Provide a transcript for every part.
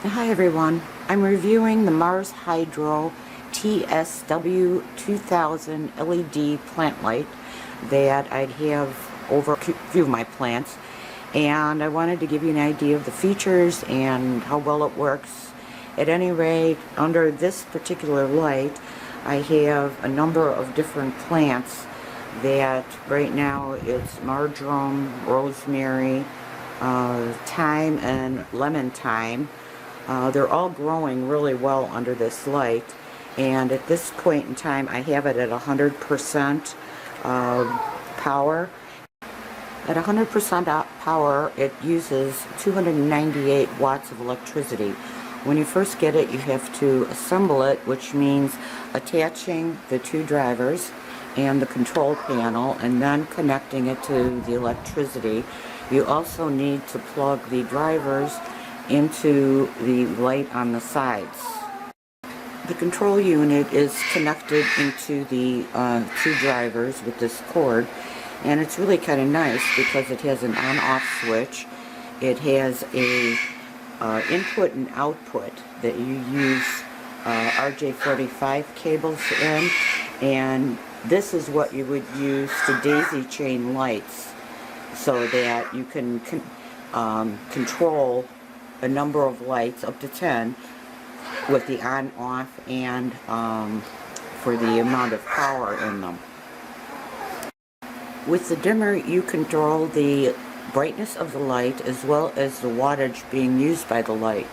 Hi everyone, I'm reviewing the Mars Hydro TSW 2000 LED plant light that I'd have over a few of my plants, and I wanted to give you an idea of the features and how well it works. At any rate, under this particular light I have a number of different plants that right now it's marjoram, rosemary, thyme, and lemon thyme. They're all growing really well under this light, and at this point in time I have it at 100% power. At 100% power it uses 298 watts of electricity. When you first get it you have to assemble it, which means attaching the two drivers and the control panel and then connecting it to the electricity. You also need to plug the drivers into the light on the sides. The control unit is connected into the two drivers with this cord, and it's really kind of nice because it has an on-off switch. It has a input and output that you use RJ45 cables in, and this is what you would use to daisy chain lights so that you can control a number of lights, up to 10, with the on-off and for the amount of power in them. With the dimmer you control the brightness of the light as well as the wattage being used by the light.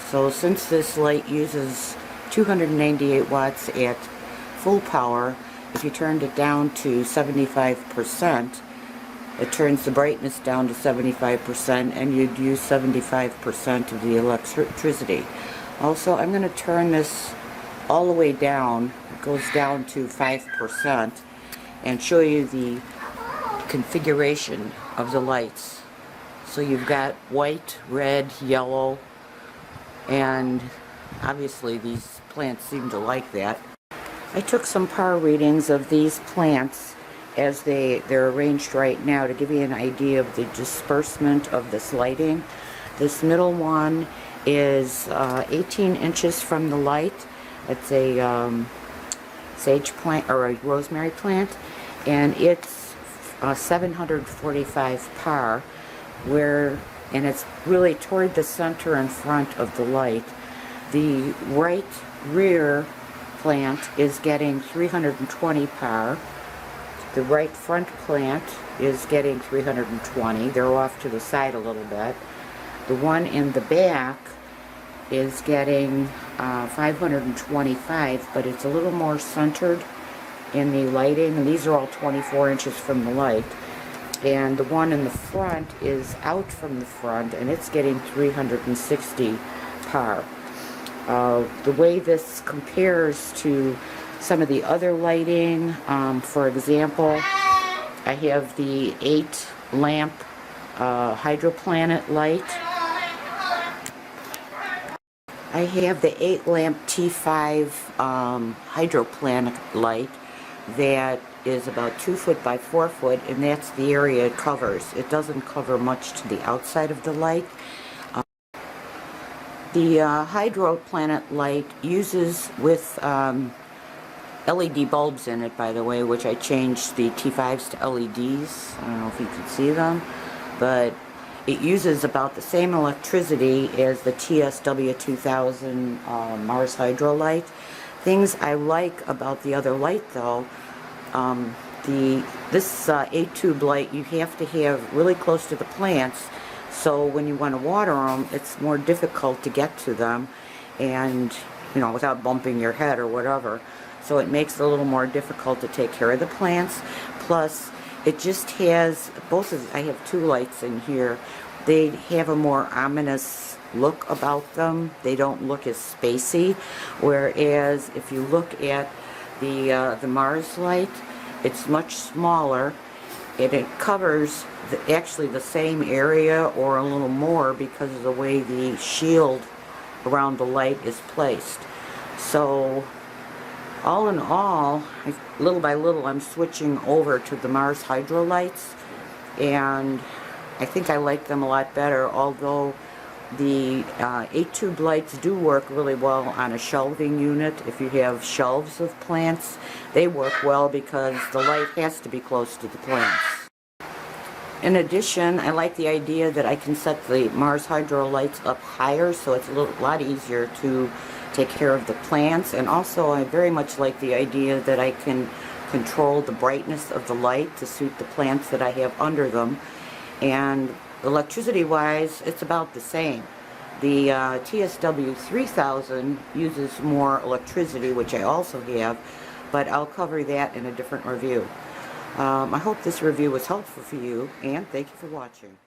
So since this light uses 298 watts at full power, if you turned it down to 75%, it turns the brightness down to 75%, and you'd use 75% of the electricity. Also, I'm going to turn this all the way down. It goes down to 5%, and show you the configuration of the lights. So you've got white, red, yellow, and obviously these plants seem to like that. I took some power readings of these plants as they're arranged right now to give you an idea of the disbursement of this lighting. This middle one is 18 inches from the light. It's a sage plant, or a rosemary plant, and it's 745 par, and it's really toward the center and front of the light. The right rear plant is getting 320 par. The right front plant is getting 320. They're off to the side a little bit. The one in the back is getting 525, but it's a little more centered in the lighting, and these are all 24 inches from the light. And the one in the front is out from the front, and it's getting 360 par. The way this compares to some of the other lighting, for example, I have the 8 lamp hydroplanet light. I have the 8 lamp T5 hydroplanet light that is about 2 foot by 4 foot, and that's the area it covers. It doesn't cover much to the outside of the light. The hydroplanet light uses with LED bulbs in it, by the way, which I changed the T5s to LEDs. I don't know if you can see them, but it uses about the same electricity as the TSW 2000 Mars Hydro light. Things I like about the other light, though, this 8-tube light you have to have really close to the plants, so when you want to water them, it's more difficult to get to them, and without bumping your head or whatever. So it makes it a little more difficult to take care of the plants. Plus, it just has I have 2 lights in here. They have a more ominous look about them. They don't look as spacey. Whereas if you look at the Mars light, it's much smaller, and it covers actually the same area or a little more because of the way the shield around the light is placed. So all in all, little by little, I'm switching over to the Mars Hydro lights, and I think I like them a lot better, although The 8-tube lights do work really well on a shelving unit. If you have shelves of plants, they work well because the light has to be close to the plants. In addition, I like the idea that I can set the Mars Hydro lights up higher, so it's a lot easier to take care of the plants. And also, I very much like the idea that I can control the brightness of the light to suit the plants that I have under them. And electricity-wise, it's about the same. The TSW 2000 uses more electricity, which I also have, but I'll cover that in a different review. I hope this review was helpful for you, and thank you for watching.